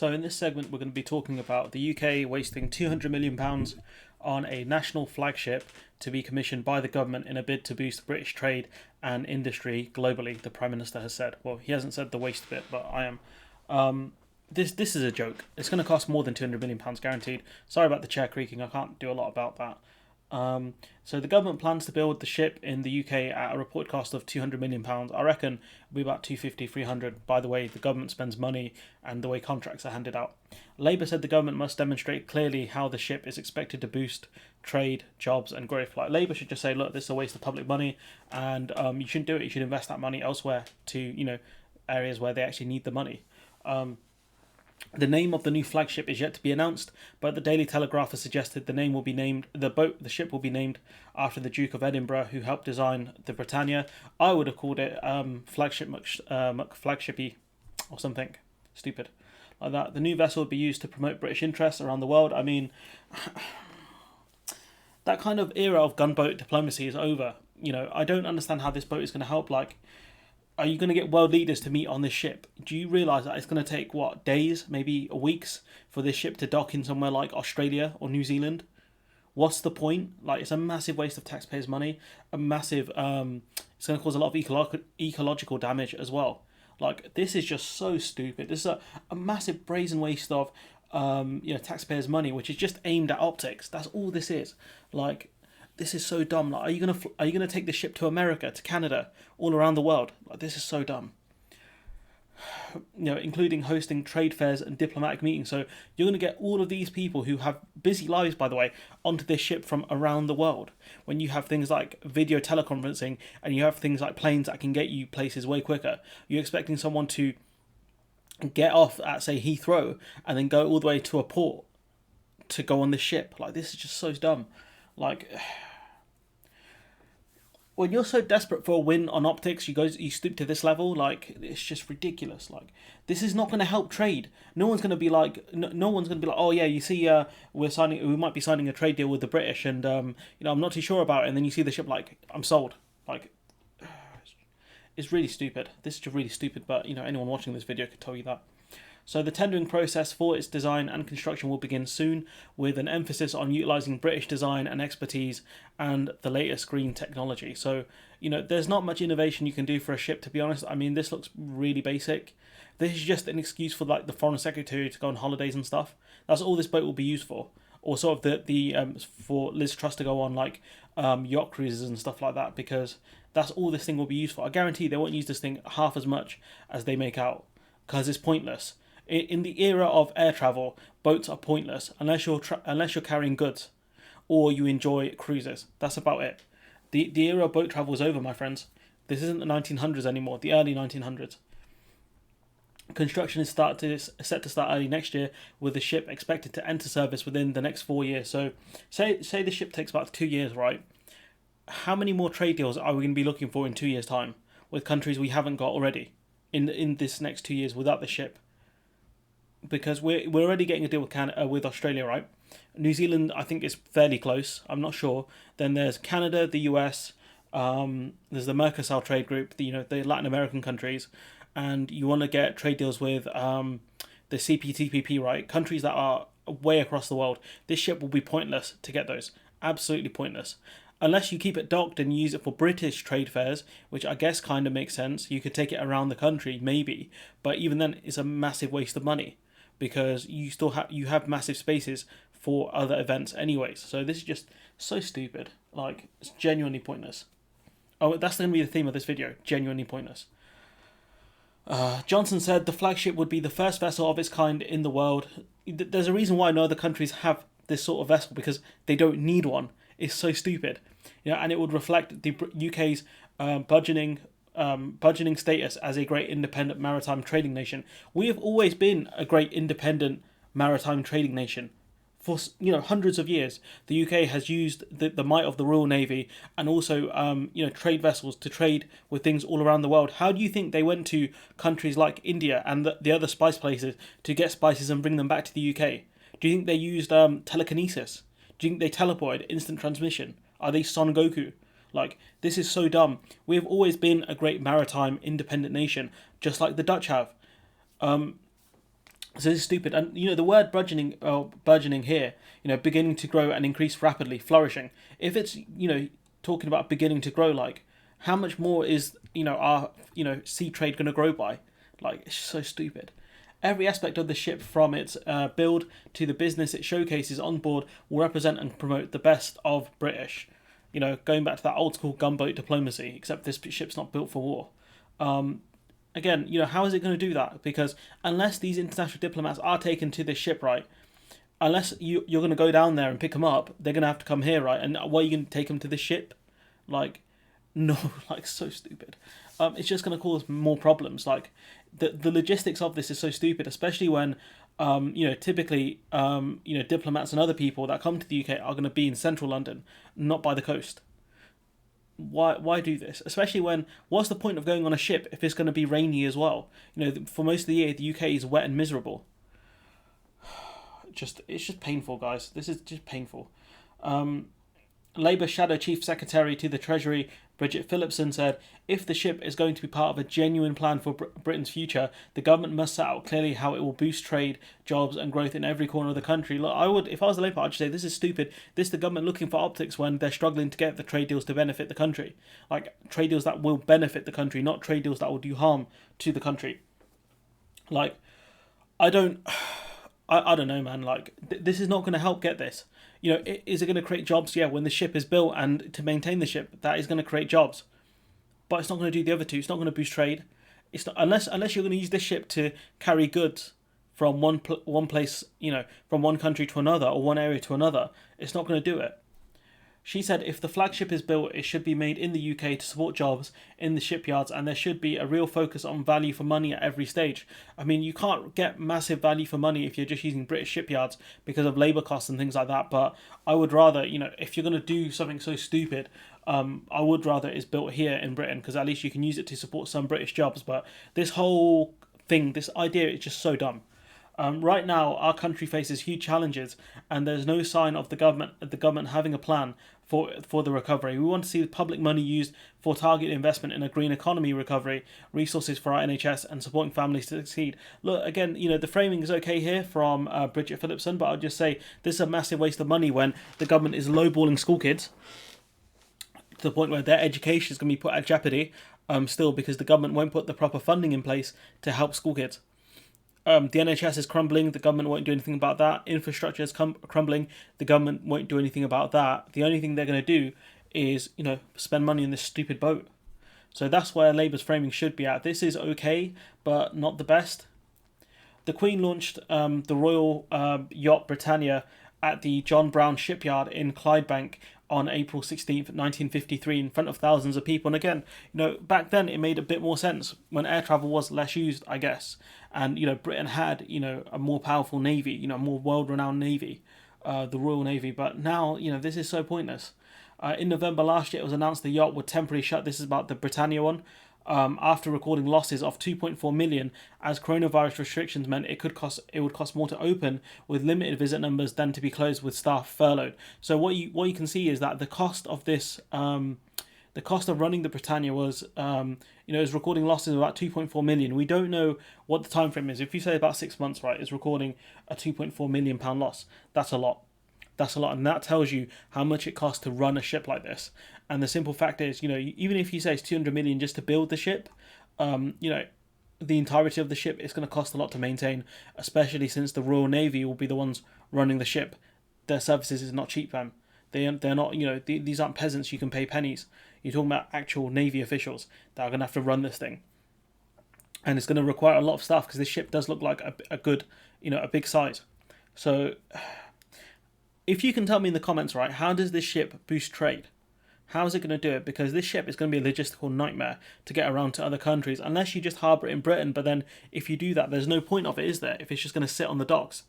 So in this segment, we're going to be talking about the UK wasting £200 million on a national flagship to be commissioned by the government in a bid to boost British trade and industry globally, the Prime Minister has said. Well, he hasn't said the waste bit, but I am. This is a joke. It's going to cost more than £200 million guaranteed. Sorry about the chair creaking, I can't do a lot about that. So the government plans to build the ship in the UK at a reported cost of £200 million. I reckon it'll be about 250, 300 by the way the government spends money and the way contracts are handed out. Labour said the government must demonstrate clearly how the ship is expected to boost trade, jobs and growth. Like Labour should just say, look, this is a waste of public money and you shouldn't do it. You should invest that money elsewhere to, areas where they actually need the money. The name of the new flagship is yet to be announced, but the Daily Telegraph has suggested the ship will be named after the Duke of Edinburgh, who helped design the Britannia. I would have called it flagshipy or something stupid like that. The new vessel would be used to promote British interests around the world. I mean, that kind of era of gunboat diplomacy is over. I don't understand how this boat is going to help. Like, are you going to get world leaders to meet on this ship? Do you realise that it's going to take, days, maybe weeks, for this ship to dock in somewhere like Australia or New Zealand? What's the point? Like, it's a massive waste of taxpayers' money. It's going to cause a lot of ecological damage as well. Like, this is just so stupid. This is a massive brazen waste of, taxpayers' money, which is just aimed at optics. That's all this is. Like, this is so dumb. Like, are you gonna take the ship to America, to Canada, all around the world? Like, this is so dumb. Including hosting trade fairs and diplomatic meetings. So you're gonna get all of these people who have busy lives, by the way, onto this ship from around the world. When you have things like video teleconferencing and you have things like planes that can get you places way quicker, you're expecting someone to get off at, say, Heathrow and then go all the way to a port to go on this ship. Like, this is just so dumb. Like, when you're so desperate for a win on optics, you stoop to this level. Like, it's just ridiculous. Like, this is not going to help trade. No one's going to be like, oh yeah, you see, we might be signing a trade deal with the British, and I'm not too sure about it. And then you see the ship, like, I'm sold. Like, it's really stupid. This is just really stupid. But anyone watching this video could tell you that. So the tendering process for its design and construction will begin soon, with an emphasis on utilising British design and expertise and the latest green technology. So, there's not much innovation you can do for a ship, to be honest. I mean, this looks really basic. This is just an excuse for, like, the Foreign Secretary to go on holidays and stuff. That's all this boat will be used for. Or sort of for Liz Truss to go on, like, yacht cruises and stuff like that, because that's all this thing will be used for. I guarantee they won't use this thing half as much as they make out, because it's pointless. In the era of air travel, boats are pointless unless you're carrying goods, or you enjoy cruises. That's about it. The era of boat travel is over, my friends. This isn't the 1900s anymore. The early 1900s. Construction is set to start early next year, with the ship expected to enter service within the next 4 years. So, say the ship takes about 2 years, right? How many more trade deals are we going to be looking for in 2 years' time with countries we haven't got already in this next 2 years without the ship? Because we're already getting a deal with Australia, right? New Zealand, I think, is fairly close. I'm not sure. Then there's Canada, the US. There's the Mercosur trade group, the Latin American countries, and you want to get trade deals with the CPTPP, right? Countries that are way across the world. This ship will be pointless to get those. Absolutely pointless. Unless you keep it docked and use it for British trade fairs, which I guess kind of makes sense. You could take it around the country, maybe, but even then, it's a massive waste of money, because you have massive spaces for other events anyways. So this is just so stupid. Like, it's genuinely pointless. Oh, that's going to be the theme of this video. Genuinely pointless. Johnson said the flagship would be the first vessel of its kind in the world. There's a reason why no other countries have this sort of vessel, because they don't need one. It's so stupid. And it would reflect the UK's burgeoning status as a great independent maritime trading nation. We have always been a great independent maritime trading nation for hundreds of years. The UK has used the might of the Royal Navy and also trade vessels to trade with things all around the world. How do you think they went to countries like India and the other spice places to get spices and bring them back to the UK? Do you think they used telekinesis? Do you think they teleported, instant transmission? Are they Son Goku? Like, this is so dumb. We have always been a great maritime independent nation, just like the Dutch have. So this is stupid. And the word burgeoning here, beginning to grow and increase rapidly, flourishing. If it's talking about beginning to grow, like how much more is our sea trade going to grow by? Like it's so stupid. Every aspect of the ship, from its build to the business it showcases on board, will represent and promote the best of British. Going back to that old school gunboat diplomacy, except this ship's not built for war. Again, how is it going to do that? Because unless these international diplomats are taken to this ship, right? Unless you're going to go down there and pick them up, they're going to have to come here, right? And why are you going to take them to this ship? Like, no, like so stupid. It's just going to cause more problems. Like, the logistics of this is so stupid, especially when, typically, diplomats and other people that come to the UK are going to be in central London, not by the coast. Why do this? Especially when, what's the point of going on a ship if it's going to be rainy as well? For most of the year, the UK is wet and miserable. It's just painful, guys. This is just painful. Labour Shadow Chief Secretary to the Treasury, Bridget Phillipson, said, if the ship is going to be part of a genuine plan for Britain's future, the government must set out clearly how it will boost trade, jobs and growth in every corner of the country. Look, if I was the Labour, I'd say this is stupid. This is the government looking for optics when they're struggling to get the trade deals to benefit the country. Like, trade deals that will benefit the country, not trade deals that will do harm to the country. Like, I don't know, man. Like, this is not going to help get this. Is it going to create jobs? Yeah, when the ship is built and to maintain the ship, that is going to create jobs. But it's not going to do the other two. It's not going to boost trade. It's not unless you're going to use this ship to carry goods from one place, from one country to another or one area to another. It's not going to do it. She said if the flagship is built, it should be made in the UK to support jobs in the shipyards, and there should be a real focus on value for money at every stage. I mean, you can't get massive value for money if you're just using British shipyards because of labour costs and things like that, but I would rather, if you're going to do something so stupid, I would rather it's built here in Britain, because at least you can use it to support some British jobs. But this whole thing, this idea is just so dumb. Right now, our country faces huge challenges, and there's no sign of the government having a plan for the recovery. We want to see the public money used for targeted investment in a green economy recovery, resources for our NHS, and supporting families to succeed. Look, again, the framing is okay here from Bridget Phillipson, but I'll just say this is a massive waste of money when the government is lowballing school kids to the point where their education is going to be put at jeopardy. Still, because the government won't put the proper funding in place to help school kids. The NHS is crumbling, the government won't do anything about that. Infrastructure is crumbling, the government won't do anything about that. The only thing they're going to do is, spend money on this stupid boat. So that's where Labour's framing should be at. This is okay, but not the best. The Queen launched the Royal Yacht Britannia at the John Brown shipyard in Clydebank on April 16th, 1953, in front of thousands of people. And again, back then it made a bit more sense when air travel was less used, I guess. And, Britain had, a more powerful navy, a more world-renowned navy, the Royal Navy. But now, this is so pointless. In November last year, it was announced the yacht would temporarily shut. This is about the Britannia one. After recording losses of 2.4 million, as coronavirus restrictions meant it would cost more to open with limited visit numbers than to be closed with staff furloughed. So what you can see is that the cost of this, the cost of running the Britannia was, is recording losses of about 2.4 million. We don't know what the time frame is. If you say about 6 months, right, it's recording a 2.4 million pound loss. That's a lot. That's a lot, and that tells you how much it costs to run a ship like this. And the simple fact is, even if you say it's 200 million just to build the ship, the entirety of the ship is going to cost a lot to maintain, especially since the Royal Navy will be the ones running the ship. Their services is not cheap, fam. They're not, these aren't peasants you can pay pennies. You're talking about actual Navy officials that are going to have to run this thing. And it's going to require a lot of staff because this ship does look like a good, a big size. So if you can tell me in the comments, right, how does this ship boost trade? How is it going to do it? Because this ship is going to be a logistical nightmare to get around to other countries, unless you just harbour it in Britain. But then if you do that, there's no point of it, is there, if it's just going to sit on the docks?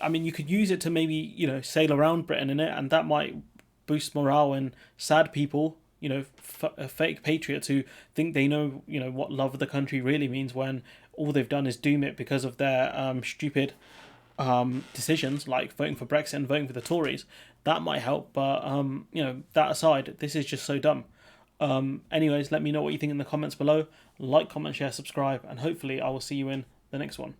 I mean, you could use it to maybe, sail around Britain in it, and that might boost morale in sad people, fake patriots who think they know, what love of the country really means when all they've done is doom it because of their stupid decisions like voting for Brexit and voting for the Tories. That might help, but that aside, this is just so dumb. Anyways, let me know what you think in the comments below. Like, comment, share, subscribe, and hopefully I will see you in the next one.